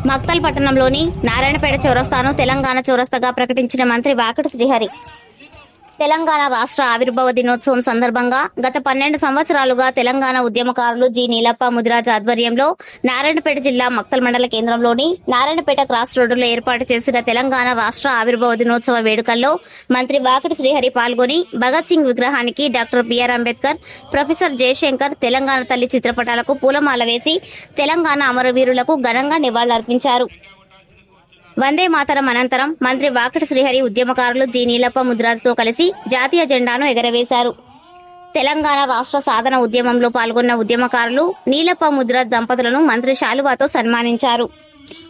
మక్తల్ పట్టణంలోని నారాయణపేట చౌరస్తాను తెలంగాణ చౌరస్తాగా ప్రకటించిన మంత్రి వాకటి శ్రీహరి. తెలంగాణ రాష్ట్ర ఆవిర్భావ దినోత్సవం సందర్భంగా గత 12 సంవత్సరాలుగా తెలంగాణ ఉద్యమకారులు జి. నీలప్ప ముదిరాజ్ ఆధ్వర్యంలో నారాయణపేట జిల్లా మక్తల్ మండల కేంద్రంలోని నారాయణపేట క్రాస్ రోడ్డులో ఏర్పాటు చేసిన తెలంగాణ రాష్ట్ర ఆవిర్భావ దినోత్సవ వేడుకల్లో మంత్రి వాకటి శ్రీహరి పాల్గొని భగత్ సింగ్ విగ్రహానికి doctor BR Ambedkar, professor Jayashankar, Telangana తల్లి చిత్రపటాలకు పూలమాల వేసి తెలంగాణ అమరవీరులకు ఘనంగా నివాళులర్పించారు. వందే మాతరం అనంతరం మంత్రి వాకటి శ్రీహరి ఉద్యమకారులు జి. నీలప్ప ముదిరాజ్తో కలిసి జాతీయ జెండాను ఎగరవేశారు. తెలంగాణ రాష్ట్ర సాధన ఉద్యమంలో పాల్గొన్న ఉద్యమకారులు నీలప్ప ముదిరాజ్ దంపతులను మంత్రి శాలువాతో సన్మానించారు.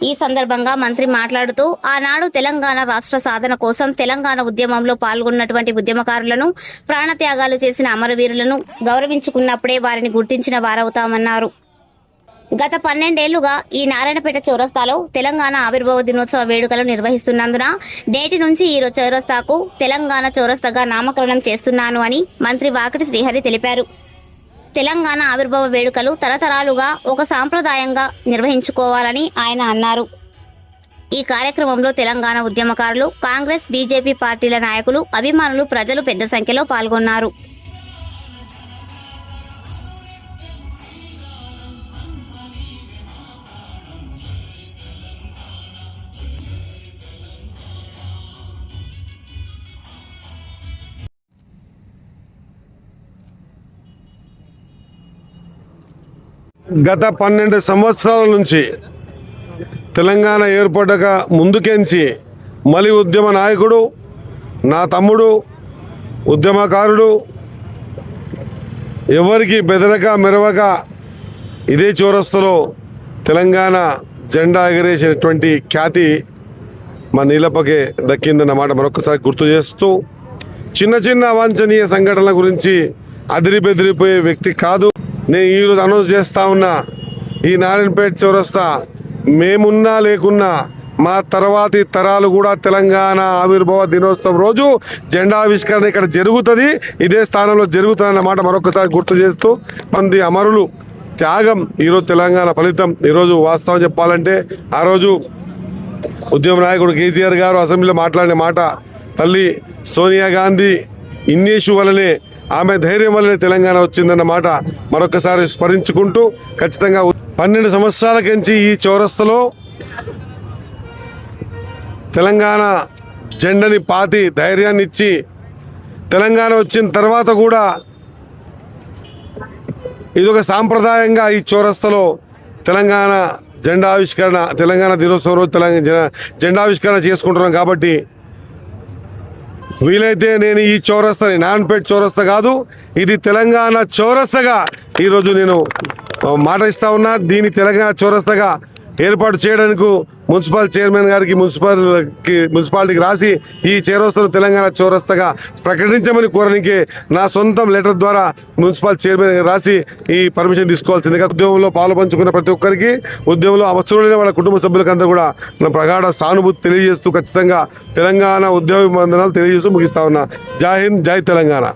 ఈ సందర్భంగా మంత్రి మాట్లాడుతూ ఆనాడు తెలంగాణ రాష్ట్ర సాధన కోసం తెలంగాణ ఉద్యమంలో పాల్గొన్నటువంటి ఉద్యమకారులను, ప్రాణత్యాగాలు చేసిన అమరవీరులను గౌరవించుకున్నప్పుడే వారిని గుర్తించిన వారవుతామన్నారు. గత 12 ఏళ్లుగా ఈ నారాయణపేట చౌరస్తాలో తెలంగాణ ఆవిర్భావ దినోత్సవ వేడుకలు నిర్వహిస్తున్నందున నేటి నుంచి ఈ చౌరస్తాకు తెలంగాణ చౌరస్తాగా నామకరణం చేస్తున్నాను అని మంత్రి వాకటి శ్రీహరి తెలిపారు. తెలంగాణ ఆవిర్భావ వేడుకలు తరతరాలుగా ఒక సాంప్రదాయంగా నిర్వహించుకోవాలని ఆయన అన్నారు. ఈ కార్యక్రమంలో తెలంగాణ ఉద్యమకారులు, కాంగ్రెస్, బీజేపీ పార్టీల నాయకులు, అభిమానులు, ప్రజలు పెద్ద సంఖ్యలో పాల్గొన్నారు. గత 12 సంవత్సరాల నుంచి తెలంగాణ ఏర్పడక ముందుకెంచి మలి ఉద్యమ నాయకుడు, నా తమ్ముడు, ఉద్యమకారుడు, ఎవరికి బెదరక మెరవక ఇదే చౌరస్తాలో తెలంగాణ జెండా ఎగరేసినటువంటి ఖ్యాతి మా నీలప్పకే దక్కిందన్నమాట మరొకసారి గుర్తు చేస్తూ, చిన్న చిన్న అవాంఛనీయ సంఘటనల గురించి అదిరి బెదిరిపోయే వ్యక్తి కాదు. నేను ఈరోజు అనౌన్స్ చేస్తా ఉన్నా, ఈ నారాయణపేట చౌరస్తా మేమున్నా లేకున్నా మా తర్వాతి తరాలు కూడా తెలంగాణ ఆవిర్భావ దినోత్సవం రోజు జెండావిష్కరణ ఇక్కడ జరుగుతుంది, ఇదే స్థానంలో జరుగుతుంది అన్నమాట మరొకసారి గుర్తు చేస్తూ, మంది అమరులు త్యాగం ఈరోజు తెలంగాణ ఫలితం. ఈరోజు వాస్తవం చెప్పాలంటే ఆ రోజు ఉద్యమ నాయకుడు కేసీఆర్ గారు అసెంబ్లీలో మాట్లాడిన మాట, తల్లి సోనియా గాంధీ ఇన్నేషు వల్లనే, ఆమె ధైర్యం వల్లనే తెలంగాణ వచ్చిందన్న మాట మరొకసారి స్మరించుకుంటూ, ఖచ్చితంగా 12 సంవత్సరాల నుంచి ఈ చౌరస్తలో తెలంగాణ జెండని పాతి ధైర్యాన్ని ఇచ్చి, తెలంగాణ వచ్చిన తర్వాత కూడా ఇదొక సాంప్రదాయంగా ఈ చౌరస్తలో తెలంగాణ జెండావిష్కరణ, తెలంగాణ దినోత్సవం రోజు జెండావిష్కరణ చేసుకుంటున్నాం. కాబట్టి వీలైతే నేను ఈ చౌరస్తాని, నారాయణపేట చౌరస్తా కాదు, ఇది తెలంగాణ చౌరస్తాగా ఈరోజు నేను మాట ఇస్తా ఉన్నా. దీన్ని తెలంగాణ చౌరస్తాగా ఏర్పాటు చేయడానికి మున్సిపల్ చైర్మన్ గారికి మున్సిపాలిటీకి రాసి ఈ చౌరస్తాను తెలంగాణ చౌరస్తాగా ప్రకటించమని కోరడానికి నా సొంతం లెటర్ ద్వారా మున్సిపల్ చైర్మన్ రాసి ఈ పర్మిషన్ తీసుకోవాల్సిందిగా ఉద్యమంలో పాలు పంచుకున్న ప్రతి ఒక్కరికి, ఉద్యమంలో అవసరమైన వాళ్ళ కుటుంబ సభ్యులకు అందరూ కూడా ప్రగాఢ సానుభూతి తెలియజేస్తూ ఖచ్చితంగా తెలంగాణ ఉద్యమ బంధనాలు తెలియజేస్తూ ముగిస్తా ఉన్నా. జై హింద్, జై తెలంగాణ.